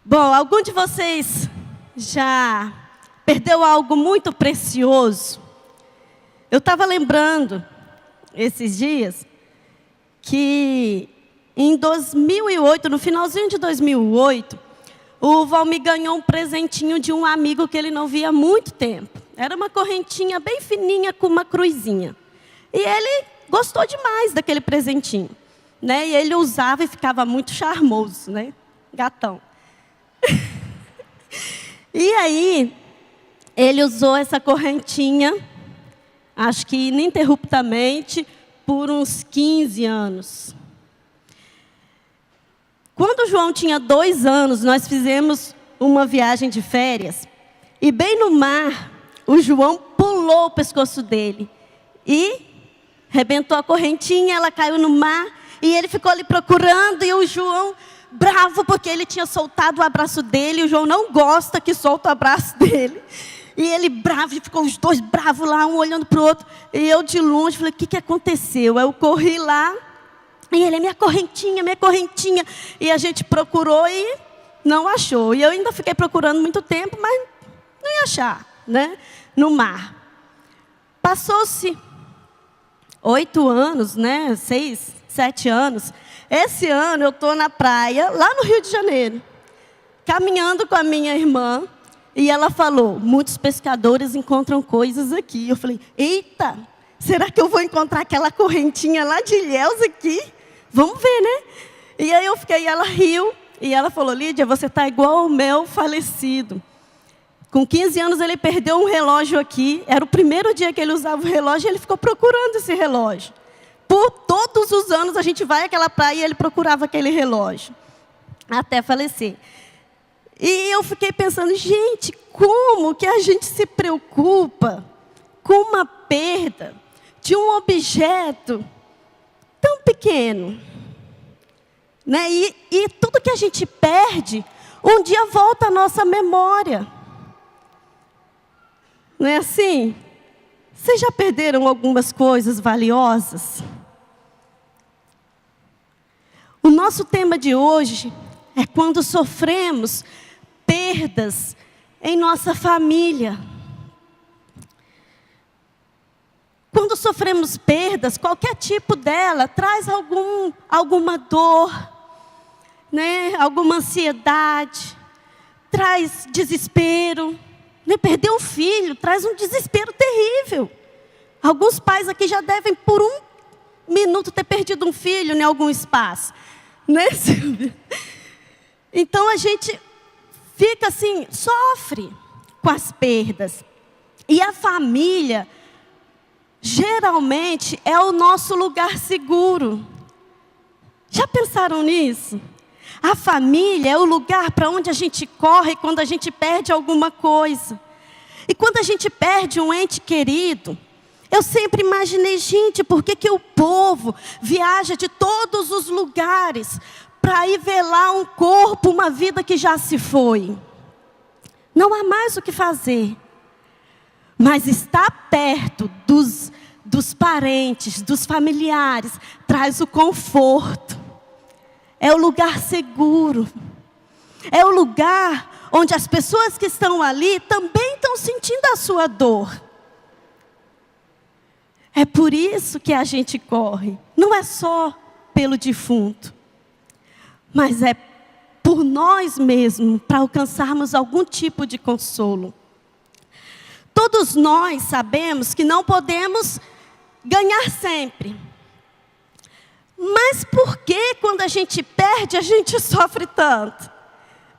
Bom, algum de vocês já perdeu algo muito precioso? Eu estava lembrando, esses dias, que em 2008, no finalzinho de 2008, o Valmir ganhou um presentinho de um amigo que ele não via há muito tempo. Era uma correntinha bem fininha com uma cruzinha. E ele gostou demais daquele presentinho, né? E ele usava e ficava muito charmoso, né? Gatão. E aí, ele usou essa correntinha, acho que ininterruptamente, por uns 15 anos. Quando o João tinha 2 anos, nós fizemos uma viagem de férias. E bem no mar, o João pulou o pescoço dele. E arrebentou a correntinha, ela caiu no mar. E ele ficou ali procurando, e o João bravo, porque ele tinha soltado o abraço dele. O João não gosta que solta o abraço dele. E ele bravo, e ficou os dois bravos lá, um olhando para o outro. E eu de longe falei, o que aconteceu? Aí eu corri lá, e ele, minha correntinha, minha correntinha. E a gente procurou e não achou. E eu ainda fiquei procurando muito tempo, mas não ia achar, né? No mar. Passou-se 8 anos, né? 6, 7 anos. Esse ano eu estou na praia, lá no Rio de Janeiro, caminhando com a minha irmã. E ela falou, muitos pescadores encontram coisas aqui. Eu falei, eita, será que eu vou encontrar aquela correntinha lá de Ilhéus aqui? Vamos ver, né? E aí eu fiquei, ela riu, e ela falou, Lídia, você está igual ao Mel falecido. Com 15 anos ele perdeu um relógio aqui, era o primeiro dia que ele usava o relógio, e ele ficou procurando esse relógio. Por todos os anos a gente vai àquela praia e ele procurava aquele relógio, até falecer. E eu fiquei pensando, gente, como que a gente se preocupa com uma perda de um objeto tão pequeno, né? E tudo que a gente perde, um dia volta à nossa memória. Não é assim? Vocês já perderam algumas coisas valiosas? O nosso tema de hoje é quando sofremos perdas em nossa família. Quando sofremos perdas, qualquer tipo dela, traz alguma dor, né? Alguma ansiedade, traz desespero. Né? Perder um filho traz um desespero terrível. Alguns pais aqui já devem, por 1 minuto, ter perdido um filho em algum espaço. Né, Silvia? Então a gente fica assim, sofre com as perdas. E a família, geralmente, é o nosso lugar seguro. Já pensaram nisso? A família é o lugar para onde a gente corre quando a gente perde alguma coisa. E quando a gente perde um ente querido, eu sempre imaginei, gente, por que o povo viaja de todos os lugares para ir velar um corpo, uma vida que já se foi? Não há mais o que fazer. Mas estar perto dos parentes, dos familiares, traz o conforto. É o lugar seguro. É o lugar onde as pessoas que estão ali também estão sentindo a sua dor. É por isso que a gente corre. Não é só pelo defunto, mas é por nós mesmos, para alcançarmos algum tipo de consolo. Todos nós sabemos que não podemos ganhar sempre. Mas por que quando a gente perde, a gente sofre tanto?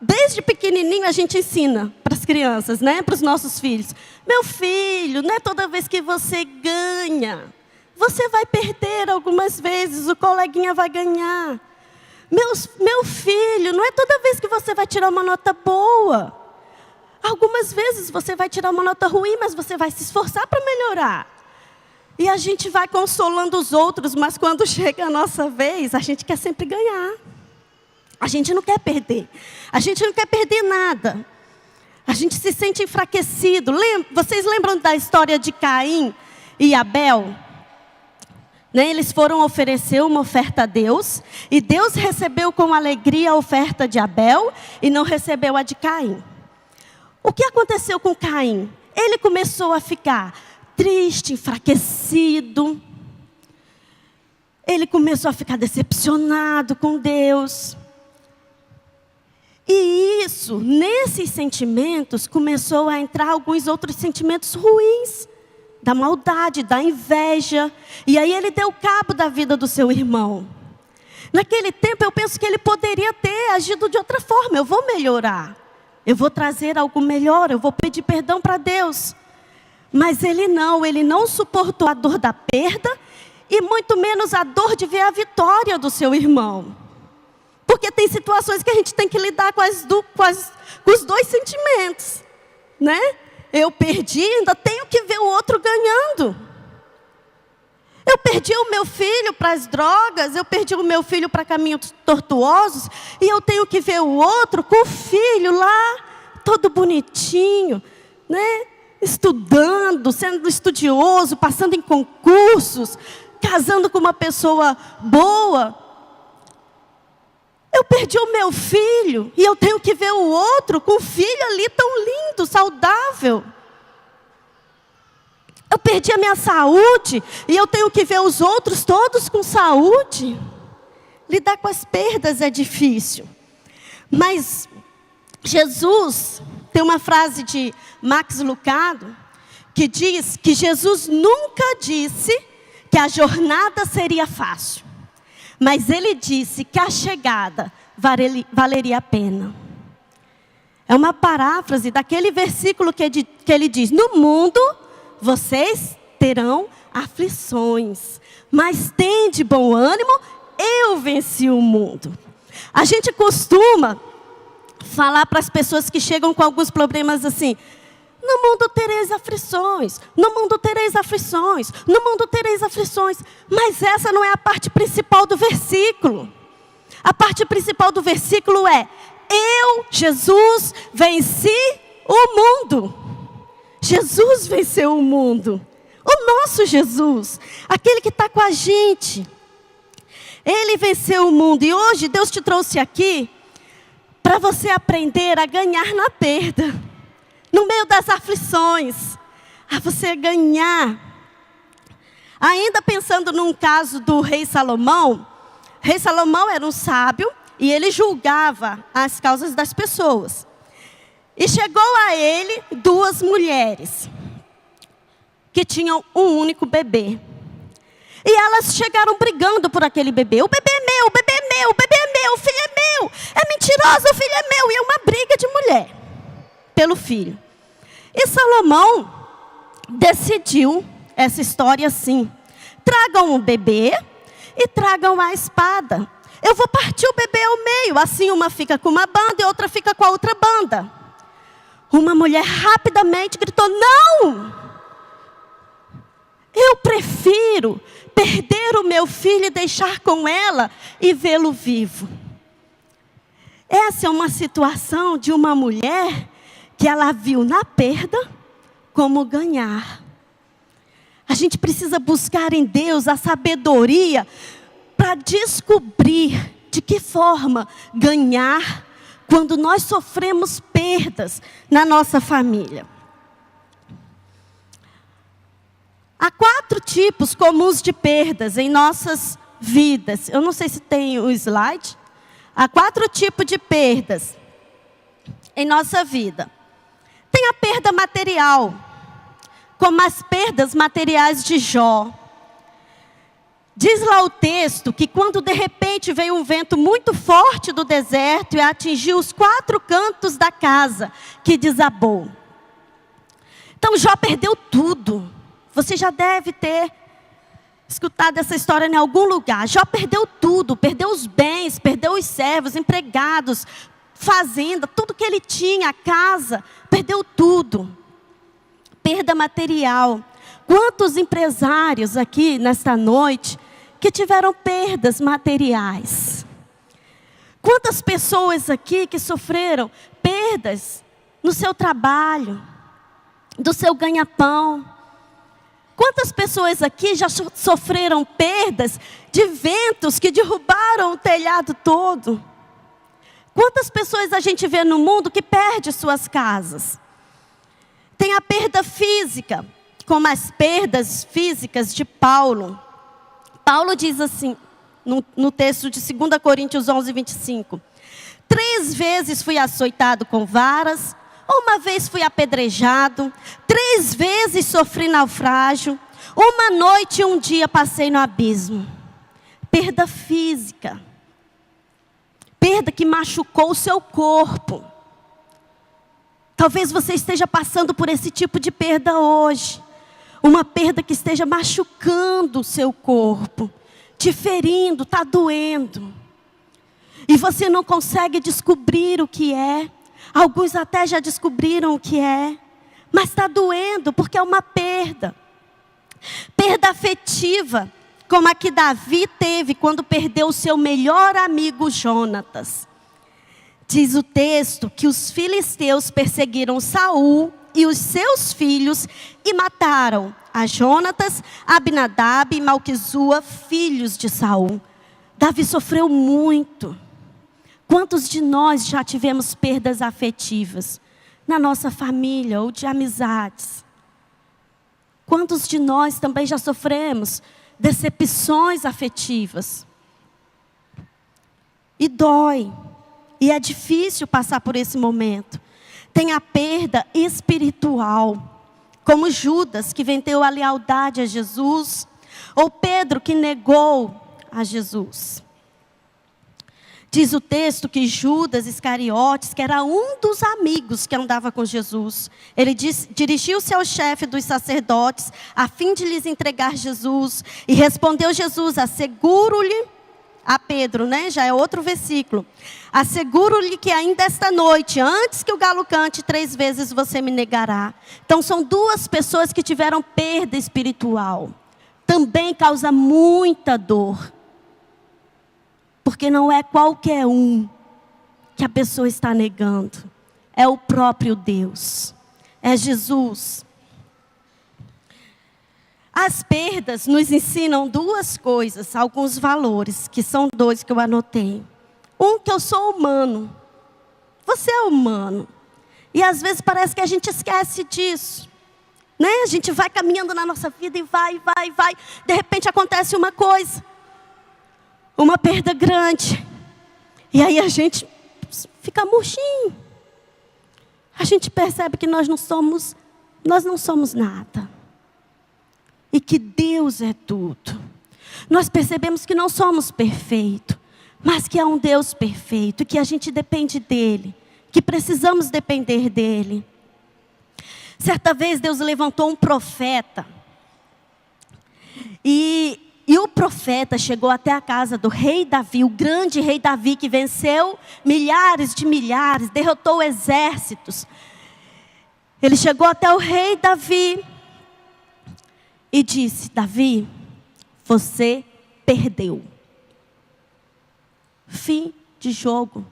Desde pequenininho a gente ensina para as crianças, né? Para os nossos filhos. Meu filho, não é toda vez que você ganha. Você vai perder algumas vezes, o coleguinha vai ganhar. Meu filho, não é toda vez que você vai tirar uma nota boa. Algumas vezes você vai tirar uma nota ruim, mas você vai se esforçar para melhorar. E a gente vai consolando os outros, mas quando chega a nossa vez, a gente quer sempre ganhar. A gente não quer perder. A gente não quer perder nada. A gente se sente enfraquecido. Vocês lembram da história de Caim e Abel? né? Eles foram oferecer uma oferta a Deus, e Deus recebeu com alegria a oferta de Abel e não recebeu a de Caim. O que aconteceu com Caim? Ele começou a ficar triste, enfraquecido. Ele começou a ficar decepcionado com Deus. E isso, nesses sentimentos, começou a entrar alguns outros sentimentos ruins. Da maldade, da inveja. E aí ele deu cabo da vida do seu irmão. Naquele tempo eu penso que ele poderia ter agido de outra forma. Eu vou melhorar. Eu vou trazer algo melhor. Eu vou pedir perdão para Deus. Mas ele não suportou a dor da perda. E muito menos a dor de ver a vitória do seu irmão. Porque tem situações que a gente tem que lidar com os dois sentimentos, né? Eu perdi, ainda tenho que ver o outro ganhando. Eu perdi o meu filho para as drogas, eu perdi o meu filho para caminhos tortuosos, e eu tenho que ver o outro com o filho lá, todo bonitinho, né? Estudando, sendo estudioso, passando em concursos, casando com uma pessoa boa. Eu perdi o meu filho e eu tenho que ver o outro com o filho ali tão lindo, saudável. Eu perdi a minha saúde e eu tenho que ver os outros todos com saúde. Lidar com as perdas é difícil. Mas Jesus, tem uma frase de Max Lucado, que diz que Jesus nunca disse que a jornada seria fácil. Mas ele disse que a chegada valeria a pena. É uma paráfrase daquele versículo que ele diz: no mundo vocês terão aflições, mas tende bom ânimo, eu venci o mundo. A gente costuma falar para as pessoas que chegam com alguns problemas assim: no mundo tereis aflições, no mundo tereis aflições, no mundo tereis aflições. Mas essa não é a parte principal do versículo. A parte principal do versículo é: eu, Jesus, venci o mundo. Jesus venceu o mundo. O nosso Jesus, aquele que está com a gente. Ele venceu o mundo. E hoje Deus te trouxe aqui para você aprender a ganhar na perda. No meio das aflições, a você ganhar. Ainda pensando num caso do rei Salomão era um sábio e ele julgava as causas das pessoas. E chegou a ele 2 mulheres que tinham um único bebê. E elas chegaram brigando por aquele bebê. O bebê é meu, o bebê é meu, o bebê é meu, o filho é meu. É mentiroso, o filho é meu. E é uma briga de mulher pelo filho. E Salomão decidiu essa história assim: tragam um bebê e tragam a espada. Eu vou partir o bebê ao meio, assim uma fica com uma banda e outra fica com a outra banda. Uma mulher rapidamente gritou: não! Eu prefiro perder o meu filho e deixar com ela e vê-lo vivo. Essa é uma situação de uma mulher que ela viu na perda como ganhar. A gente precisa buscar em Deus a sabedoria para descobrir de que forma ganhar quando nós sofremos perdas na nossa família. Há 4 tipos comuns de perdas em nossas vidas. Eu não sei se tem o slide. Há 4 tipos de perdas em nossa vida. Tem a perda material, como as perdas materiais de Jó. Diz lá o texto que quando de repente veio um vento muito forte do deserto e atingiu os 4 cantos da casa, que desabou. Então Jó perdeu tudo. Você já deve ter escutado essa história em algum lugar. Jó perdeu tudo, perdeu os bens, perdeu os servos, empregados, fazenda, tudo que ele tinha, a casa, perdeu tudo. Perda material. Quantos empresários aqui nesta noite que tiveram perdas materiais? Quantas pessoas aqui que sofreram perdas no seu trabalho, do seu ganha-pão? Quantas pessoas aqui já sofreram perdas de ventos que derrubaram o telhado todo? Quantas pessoas a gente vê no mundo que perde suas casas? Tem a perda física, como as perdas físicas de Paulo. Paulo diz assim, no texto de 2 Coríntios 11, 25. 3 vezes fui açoitado com varas, uma vez fui apedrejado, 3 vezes sofri naufrágio, uma noite e um dia passei no abismo. Perda física. Perda que machucou o seu corpo. Talvez você esteja passando por esse tipo de perda hoje. Uma perda que esteja machucando o seu corpo, te ferindo, está doendo. E você não consegue descobrir o que é. Alguns até já descobriram o que é. Mas está doendo porque é uma perda. Perda afetiva, como a que Davi teve quando perdeu o seu melhor amigo Jonatas. Diz o texto que os filisteus perseguiram Saul e os seus filhos e mataram a Jonatas, Abinadab e Malquizua, filhos de Saul. Davi sofreu muito. Quantos de nós já tivemos perdas afetivas na nossa família ou de amizades? Quantos de nós também já sofremos decepções afetivas? E dói. E é difícil passar por esse momento. Tem a perda espiritual, como Judas, que vendeu a lealdade a Jesus, ou Pedro, que negou a Jesus. Diz o texto que Judas Iscariotes, que era um dos amigos que andava com Jesus, ele dirigiu-se ao chefe dos sacerdotes, a fim de lhes entregar Jesus, e respondeu Jesus: asseguro-lhe, a Pedro, né? Já é outro versículo. Asseguro-lhe que ainda esta noite, antes que o galo cante, 3 vezes você me negará. Então são 2 pessoas que tiveram perda espiritual. Também causa muita dor. Porque não é qualquer um que a pessoa está negando. É o próprio Deus. É Jesus. As perdas nos ensinam 2 coisas, alguns valores, que são 2 que eu anotei. Que eu sou humano. Você é humano. E às vezes parece que a gente esquece disso. Né? A gente vai caminhando na nossa vida e vai. De repente acontece uma coisa. Uma perda grande. E aí a gente fica murchinho. A gente percebe que nós não somos nada. E que Deus é tudo. Nós percebemos que não somos perfeitos, mas que há um Deus perfeito, que a gente depende dEle, que precisamos depender dEle. Certa vez Deus levantou um profeta, e o profeta chegou até a casa do rei Davi, o grande rei Davi, que venceu milhares de milhares, derrotou exércitos. Ele chegou até o rei Davi e disse: Davi, você perdeu. Fim de jogo.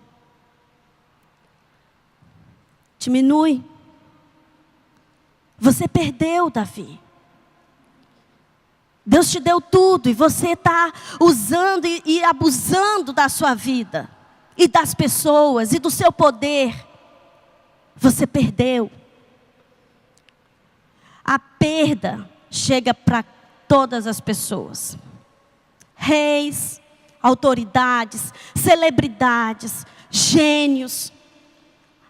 Diminui. Você perdeu, Davi. Deus te deu tudo e você está usando e abusando da sua vida. E das pessoas e do seu poder. Você perdeu. A perda chega para todas as pessoas. Reis, autoridades, celebridades, gênios.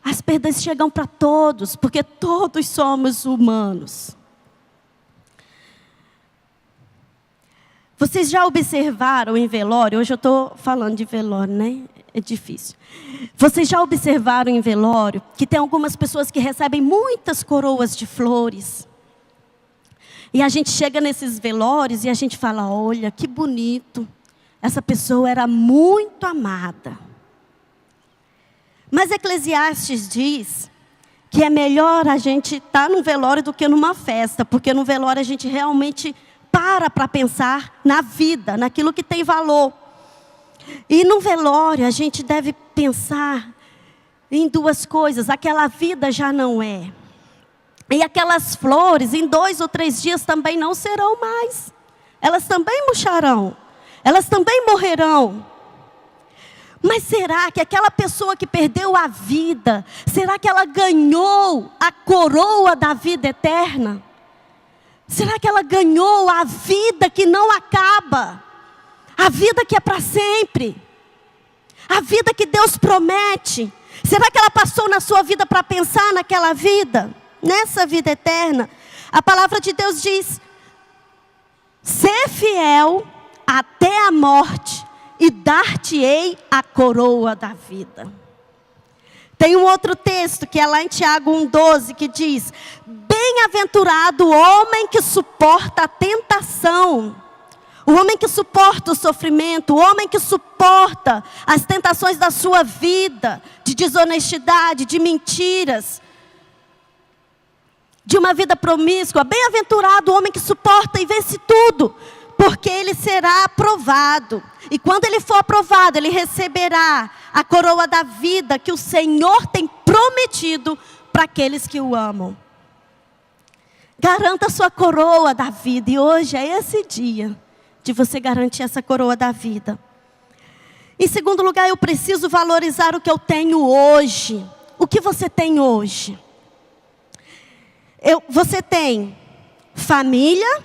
As perdas chegam para todos, porque todos somos humanos. Vocês já observaram em velório? Hoje eu estou falando de velório, né? É difícil. Vocês já observaram em velório que tem algumas pessoas que recebem muitas coroas de flores? E a gente chega nesses velórios e a gente fala: olha, que bonito. Essa pessoa era muito amada. Mas Eclesiastes diz que é melhor a gente estar num velório do que numa festa. Porque no velório a gente realmente para pensar na vida, naquilo que tem valor. E no velório a gente deve pensar em 2 coisas. Aquela vida já não é. E aquelas flores, em 2 ou 3 dias também não serão mais. Elas também murcharão. Elas também morrerão. Mas será que aquela pessoa que perdeu a vida, será que ela ganhou a coroa da vida eterna? Será que ela ganhou a vida que não acaba? A vida que é para sempre? A vida que Deus promete? Será que ela passou na sua vida para pensar naquela vida? Nessa vida eterna? A palavra de Deus diz: ser fiel até a morte e dar-te-ei a coroa da vida. Tem um outro texto que é lá em Tiago 1,12 que diz: bem-aventurado o homem que suporta a tentação. O homem que suporta o sofrimento, o homem que suporta as tentações da sua vida, de desonestidade, de mentiras, de uma vida promíscua. Bem-aventurado o homem que suporta e vence tudo, porque ele será aprovado. E quando ele for aprovado, ele receberá a coroa da vida que o Senhor tem prometido para aqueles que o amam. Garanta a sua coroa da vida, e hoje é esse dia de você garantir essa coroa da vida. Em segundo lugar, eu preciso valorizar o que eu tenho hoje. O que você tem hoje? Você tem família,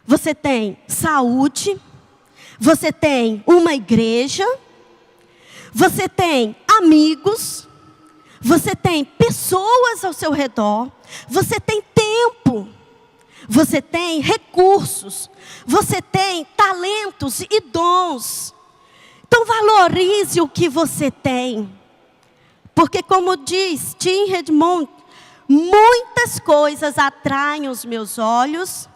você tem saúde, você tem uma igreja, você tem amigos, você tem pessoas ao seu redor, você tem tempo, você tem recursos, você tem talentos e dons. Então valorize o que você tem. Porque como diz Tim Redmond, muitas coisas atraem os meus olhos,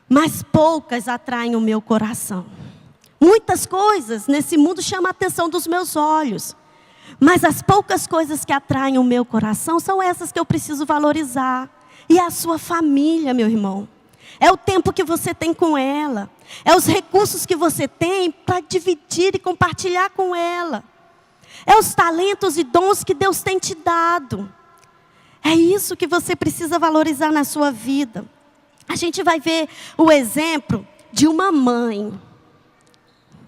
mas poucas atraem o meu coração. Muitas coisas nesse mundo chamam a atenção dos meus olhos, mas as poucas coisas que atraem o meu coração são essas que eu preciso valorizar. E a sua família, meu irmão. É o tempo que você tem com ela. É os recursos que você tem para dividir e compartilhar com ela. É os talentos e dons que Deus tem te dado. É isso que você precisa valorizar na sua vida. A gente vai ver o exemplo de uma mãe.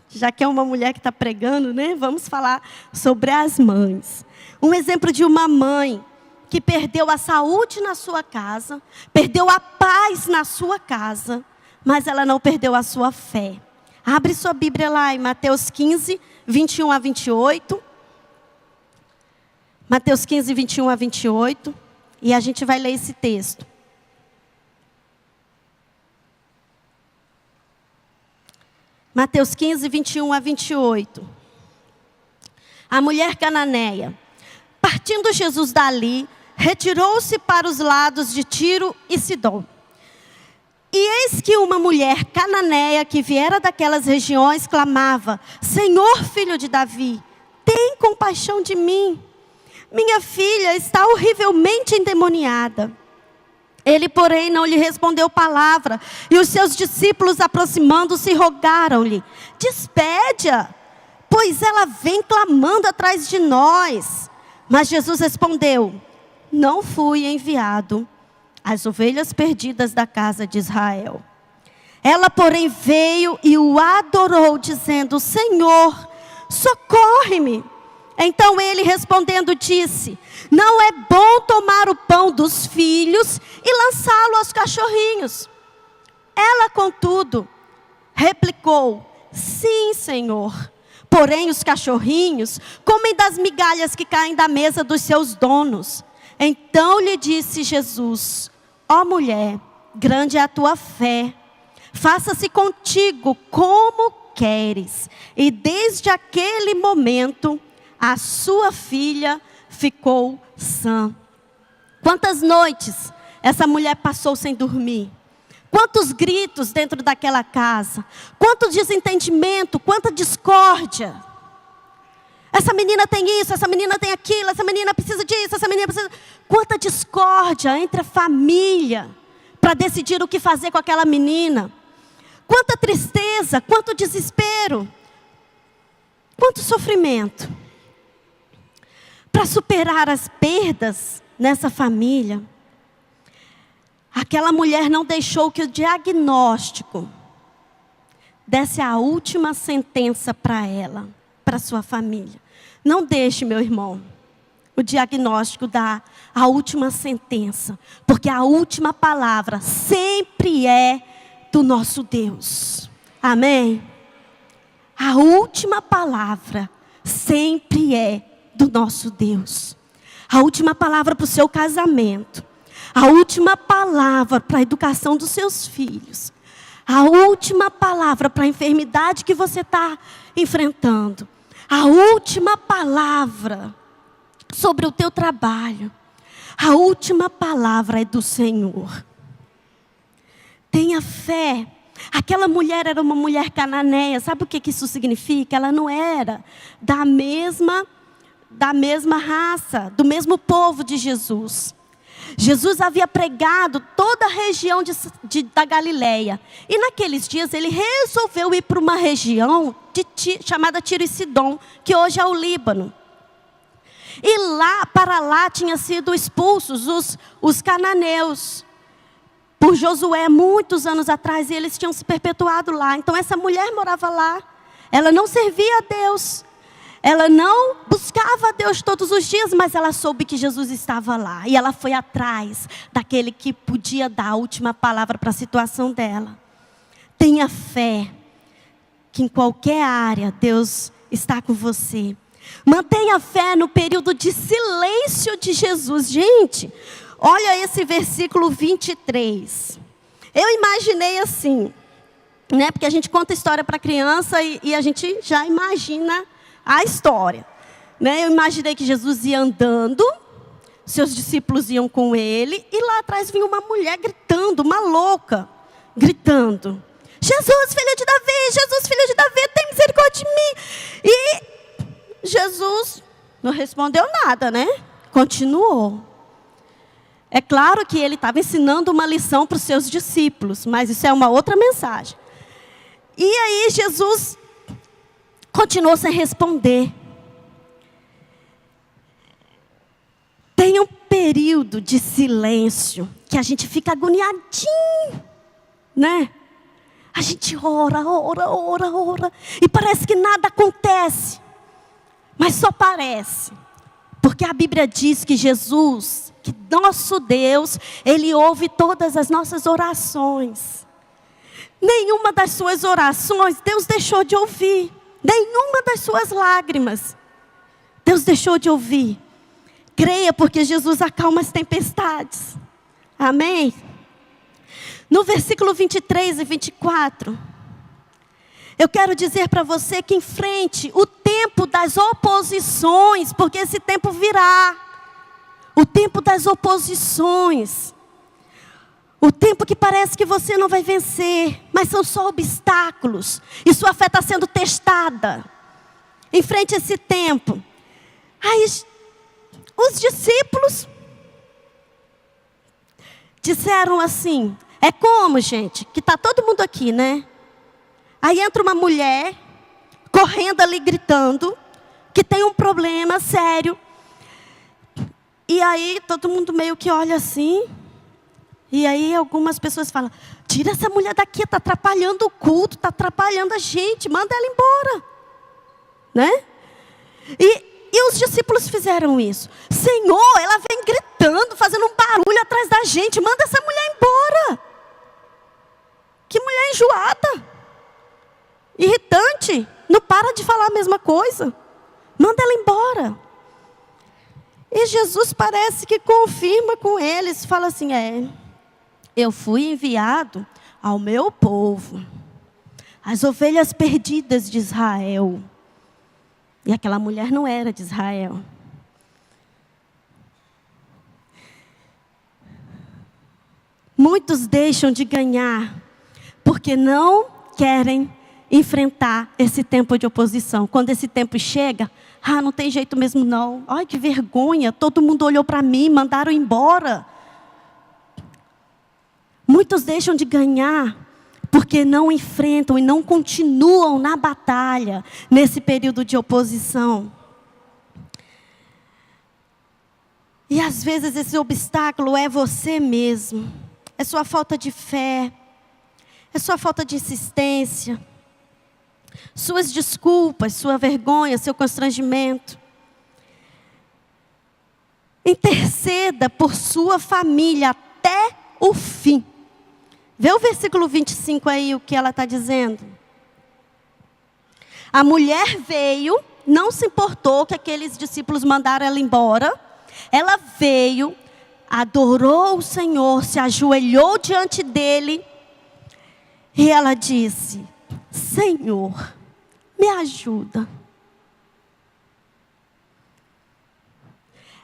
Já que é uma mulher que está pregando, né? Vamos falar sobre as mães. Um exemplo de uma mãe que perdeu a saúde na sua casa, perdeu a paz na sua casa, mas ela não perdeu a sua fé. Abre sua Bíblia lá em Mateus 15, 21 a 28. Mateus 15, 21 a 28. E a gente vai ler esse texto. Mateus 15, 21 a 28. A mulher cananeia. Partindo Jesus dali, retirou-se para os lados de Tiro e Sidom. E eis que uma mulher cananeia que viera daquelas regiões clamava: Senhor, filho de Davi, tem compaixão de mim. Minha filha está horrivelmente endemoniada. Ele, porém, não lhe respondeu palavra. E os seus discípulos, aproximando-se, rogaram-lhe: despede-a, pois ela vem clamando atrás de nós. Mas Jesus respondeu: não fui enviado às ovelhas perdidas da casa de Israel. Ela, porém, veio e o adorou, dizendo: Senhor, socorre-me. Então ele, respondendo, disse: não é bom tomar o pão dos filhos e lançá-lo aos cachorrinhos. Ela, contudo, replicou: sim, Senhor. Porém, os cachorrinhos comem das migalhas que caem da mesa dos seus donos. Então lhe disse Jesus: ó mulher, grande é a tua fé. Faça-se contigo como queres. E desde aquele momento, a sua filha ficou sã. Quantas noites essa mulher passou sem dormir? Quantos gritos dentro daquela casa? Quanto desentendimento, quanta discórdia. Essa menina tem isso, essa menina tem aquilo, essa menina precisa disso, essa menina precisa... Quanta discórdia entre a família para decidir o que fazer com aquela menina. Quanta tristeza, quanto desespero. Quanto sofrimento. para superar as perdas nessa família, aquela mulher não deixou que o diagnóstico desse a última sentença para ela, para sua família. Não deixe, meu irmão, o diagnóstico dar a última sentença, porque a última palavra sempre é do nosso Deus. Amém? A última palavra sempre é do nosso Deus. A última palavra para o seu casamento. A última palavra para a educação dos seus filhos. A última palavra para a enfermidade que você está enfrentando. A última palavra sobre o teu trabalho. A última palavra é do Senhor. Tenha fé. Aquela mulher era uma mulher cananeia. Sabe o que isso significa? Ela não era da mesma raça, do mesmo povo de Jesus. Jesus havia pregado toda a região da Galileia. E naqueles dias ele resolveu ir para uma região chamada Tiro e Sidom, que hoje é o Líbano. E para lá tinham sido expulsos os cananeus por Josué muitos anos atrás, e eles tinham se perpetuado lá. Então essa mulher morava lá. Ela não servia a Deus. Ela não buscava a Deus todos os dias, mas ela soube que Jesus estava lá. E ela foi atrás daquele que podia dar a última palavra para a situação dela. Tenha fé que em qualquer área Deus está com você. Mantenha fé no período de silêncio de Jesus. Gente, olha esse versículo 23. Eu imaginei assim, né? Porque a gente conta história para criança e a gente já imagina a história, né? Eu imaginei que Jesus ia andando, seus discípulos iam com ele, e lá atrás vinha uma mulher gritando, uma louca, gritando: Jesus, filho de Davi, Jesus, filho de Davi, tem misericórdia de mim. E Jesus não respondeu nada, né? Continuou. É claro que ele estava ensinando uma lição para os seus discípulos, mas isso é uma outra mensagem. E aí Jesus continuou sem responder. Tem um período de silêncio que a gente fica agoniadinho, né? A gente ora, e parece que nada acontece. Mas só parece. Porque a Bíblia diz que Jesus, que nosso Deus, Ele ouve todas as nossas orações. Nenhuma das suas orações Deus deixou de ouvir. Nenhuma das suas lágrimas Deus deixou de ouvir. Creia, porque Jesus acalma as tempestades. Amém? No versículo 23 e 24, eu quero dizer para você que enfrente o tempo das oposições, porque esse tempo virá. O tempo das oposições. O tempo que parece que você não vai vencer, mas são só obstáculos. E sua fé está sendo testada. Enfrente esse tempo. Aí, os discípulos disseram assim: é como, gente, que está todo mundo aqui, né? Aí entra uma mulher, correndo ali, gritando, que tem um problema sério. E aí todo mundo meio que olha assim. E aí algumas pessoas falam: tira essa mulher daqui, está atrapalhando o culto, está atrapalhando a gente, manda ela embora. Né? E os discípulos fizeram isso. Senhor, ela vem gritando, fazendo um barulho atrás da gente, manda essa mulher embora. Que mulher enjoada, irritante, não para de falar a mesma coisa. Manda ela embora. E Jesus parece que confirma com eles, fala assim: eu fui enviado ao meu povo, as ovelhas perdidas de Israel. E aquela mulher não era de Israel. Muitos deixam de ganhar porque não querem enfrentar esse tempo de oposição. Quando esse tempo chega, não tem jeito mesmo não. Ai, que vergonha, todo mundo olhou para mim, mandaram embora. Muitos deixam de ganhar porque não enfrentam e não continuam na batalha nesse período de oposição. E às vezes esse obstáculo é você mesmo. É sua falta de fé. É sua falta de insistência. Suas desculpas, sua vergonha, seu constrangimento. Interceda por sua família até o fim. Vê o versículo 25 aí, o que ela está dizendo. A mulher veio, não se importou que aqueles discípulos mandaram ela embora. Ela veio, adorou o Senhor, se ajoelhou diante dele. E ela disse: Senhor, me ajuda.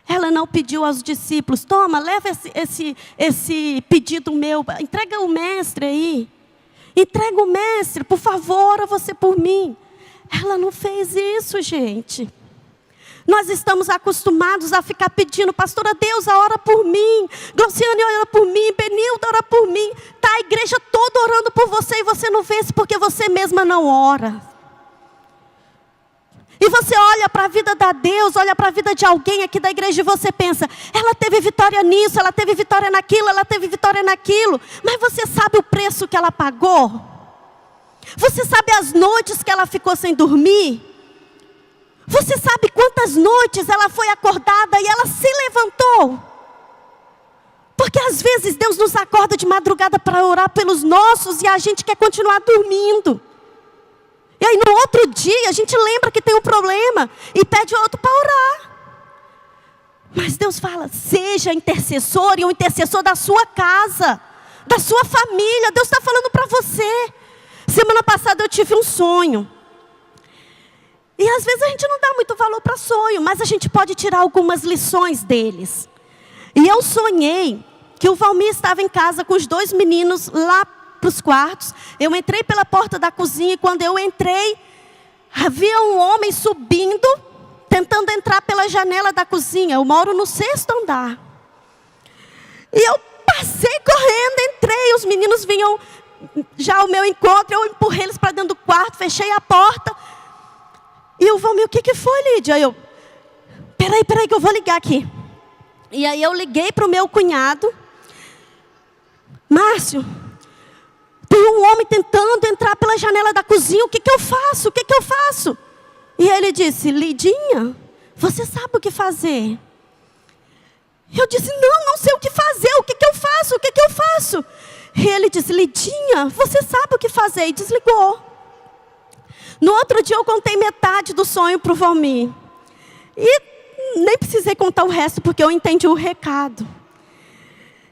Ela não pediu aos discípulos: toma, leva esse pedido meu, entrega o mestre aí. Entrega o mestre, por favor, ora você por mim. Ela não fez isso, gente. Nós estamos acostumados a ficar pedindo: pastora Deusa, ora por mim. Glauciane, ora por mim. Benilda, ora por mim. Está a igreja toda orando por você e você não vê isso porque você mesma não ora. E você olha para a vida da Deus, olha para a vida de alguém aqui da igreja e você pensa: ela teve vitória nisso, ela teve vitória naquilo, ela teve vitória naquilo. Mas você sabe o preço que ela pagou? Você sabe as noites que ela ficou sem dormir? Você sabe quantas noites ela foi acordada e ela se levantou? Porque às vezes Deus nos acorda de madrugada para orar pelos nossos e a gente quer continuar dormindo. E aí no outro dia a gente lembra que tem um problema e pede outro para orar. Mas Deus fala: seja intercessor e um intercessor da sua casa, da sua família. Deus está falando para você. Semana passada eu tive um sonho. E às vezes a gente não dá muito valor para sonho, mas a gente pode tirar algumas lições deles. E eu sonhei que o Valmir estava em casa com os 2 meninos lá para os quartos. Eu entrei pela porta da cozinha e quando eu entrei, havia um homem subindo, tentando entrar pela janela da cozinha. Eu moro no 6º andar. E eu passei correndo, entrei, os meninos vinham já ao meu encontro, eu empurrei eles para dentro do quarto, fechei a porta. E o Valmir: o que foi, Lídia? Eu: peraí que eu vou ligar aqui. E aí eu liguei para o meu cunhado: Márcio, tem um homem tentando entrar pela janela da cozinha, o que eu faço? O que eu faço? E ele disse: Lidinha, você sabe o que fazer? Eu disse: não sei o que fazer, o que eu faço? O que eu faço? E ele disse: Lidinha, você sabe o que fazer? E desligou. No outro dia eu contei metade do sonho para o Valmir. E nem precisei contar o resto porque eu entendi o recado.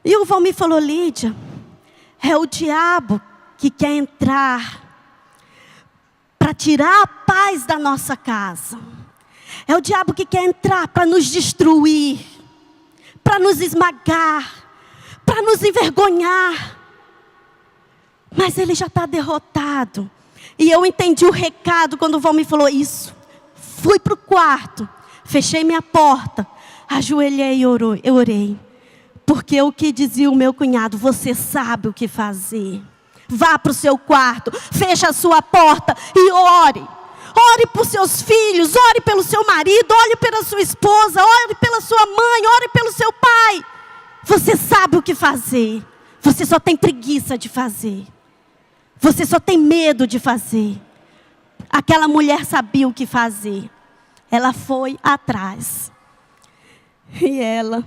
E o Valmir falou: Lídia, é o diabo que quer entrar para tirar a paz da nossa casa. É o diabo que quer entrar para nos destruir, para nos esmagar, para nos envergonhar. Mas ele já está derrotado. E eu entendi o recado quando o Valmir falou isso. Fui para o quarto, fechei minha porta, ajoelhei e eu orei. Porque o que dizia o meu cunhado: você sabe o que fazer. Vá para o seu quarto, feche a sua porta e ore. Ore por seus filhos, ore pelo seu marido, ore pela sua esposa, ore pela sua mãe, ore pelo seu pai. Você sabe o que fazer. Você só tem preguiça de fazer. Você só tem medo de fazer. Aquela mulher sabia o que fazer. Ela foi atrás. E ela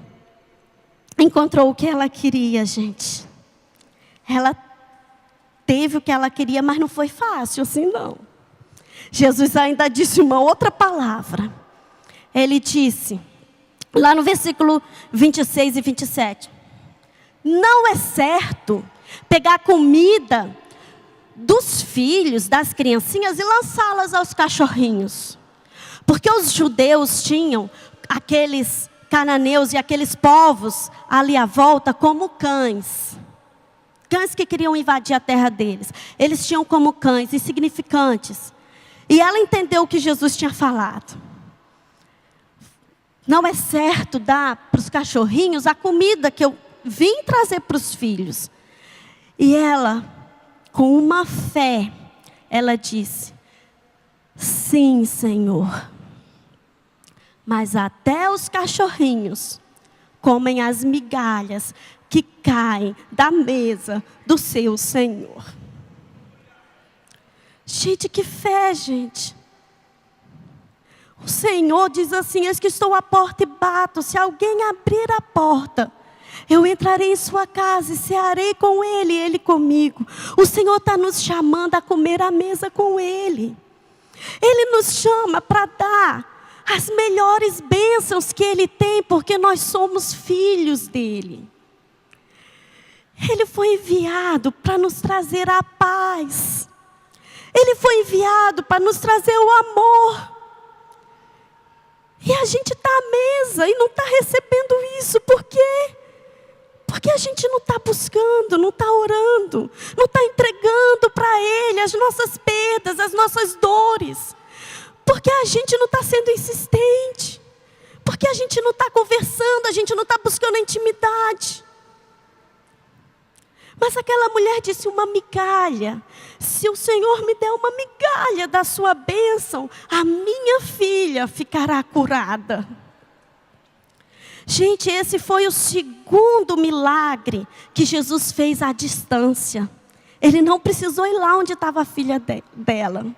encontrou o que ela queria, gente. Ela teve o que ela queria, mas não foi fácil assim não. Jesus ainda disse uma outra palavra. Ele disse, lá no versículo 26 e 27. Não é certo pegar comida dos filhos, das criancinhas, e lançá-las aos cachorrinhos. Porque os judeus tinham aqueles cananeus e aqueles povos ali à volta como cães. Cães que queriam invadir a terra deles. Eles tinham como cães insignificantes. E ela entendeu o que Jesus tinha falado. Não é certo dar para os cachorrinhos a comida que eu vim trazer para os filhos. E ela, com uma fé, ela disse, sim, Senhor. Mas até os cachorrinhos comem as migalhas que caem da mesa do seu Senhor. Gente, que fé, gente. O Senhor diz assim: eis que estou à porta e bato. Se alguém abrir a porta, eu entrarei em sua casa e cearei com ele e ele comigo. O Senhor está nos chamando a comer à mesa com ele. Ele nos chama para dar as melhores bênçãos que Ele tem, porque nós somos filhos dEle. Ele foi enviado para nos trazer a paz. Ele foi enviado para nos trazer o amor. E a gente está à mesa e não está recebendo isso. Por quê? Porque a gente não está buscando, não está orando, não está entregando para Ele as nossas perdas, as nossas dores. Porque a gente não está sendo insistente. Porque a gente não está conversando, a gente não está buscando a intimidade. Mas aquela mulher disse: uma migalha. Se o Senhor me der uma migalha da sua bênção, a minha filha ficará curada. Gente, esse foi o segundo milagre que Jesus fez à distância. Ele não precisou ir lá onde estava a filha dela.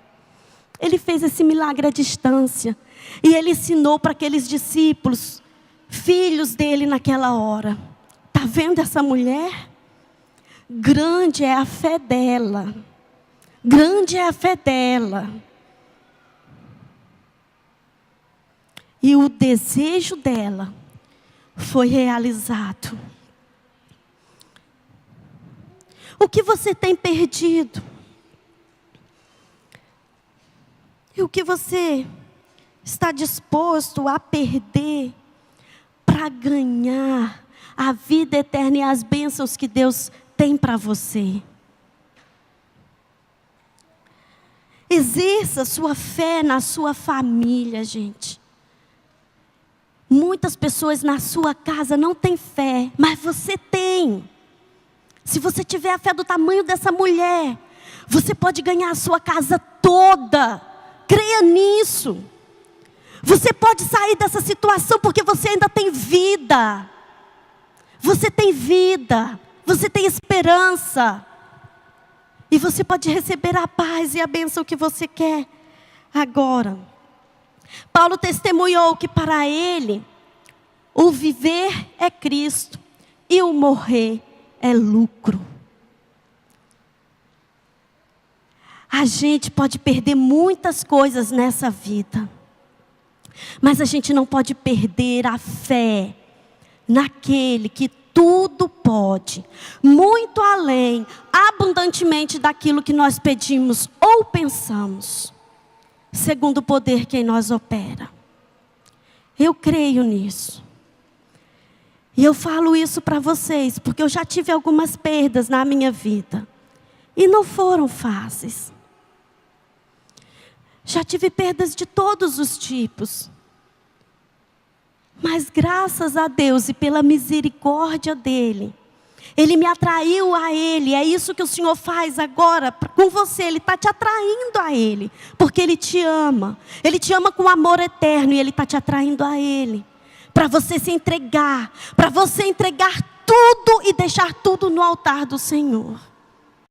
Ele fez esse milagre à distância. E ele ensinou para aqueles discípulos, filhos dele naquela hora. Está vendo essa mulher? Grande é a fé dela. Grande é a fé dela. E o desejo dela foi realizado. O que você tem perdido? E o que você está disposto a perder para ganhar a vida eterna e as bênçãos que Deus tem para você? Exerça sua fé na sua família, gente. Muitas pessoas na sua casa não têm fé, mas você tem. Se você tiver a fé do tamanho dessa mulher, você pode ganhar a sua casa toda. Creia nisso. Você pode sair dessa situação porque você ainda tem vida. Você tem vida. Você tem esperança. E você pode receber a paz e a bênção que você quer agora. Paulo testemunhou que para ele, o viver é Cristo e o morrer é lucro. A gente pode perder muitas coisas nessa vida, mas a gente não pode perder a fé naquele que tudo pode, muito além, abundantemente daquilo que nós pedimos ou pensamos, segundo o poder que em nós opera. Eu creio nisso. E eu falo isso para vocês, porque eu já tive algumas perdas na minha vida. E não foram fáceis. Já tive perdas de todos os tipos. Mas graças a Deus e pela misericórdia dEle, Ele me atraiu a Ele. É isso que o Senhor faz agora com você. Ele está te atraindo a Ele. Porque Ele te ama. Ele te ama com amor eterno e Ele está te atraindo a Ele. Para você se entregar. Para você entregar tudo e deixar tudo no altar do Senhor.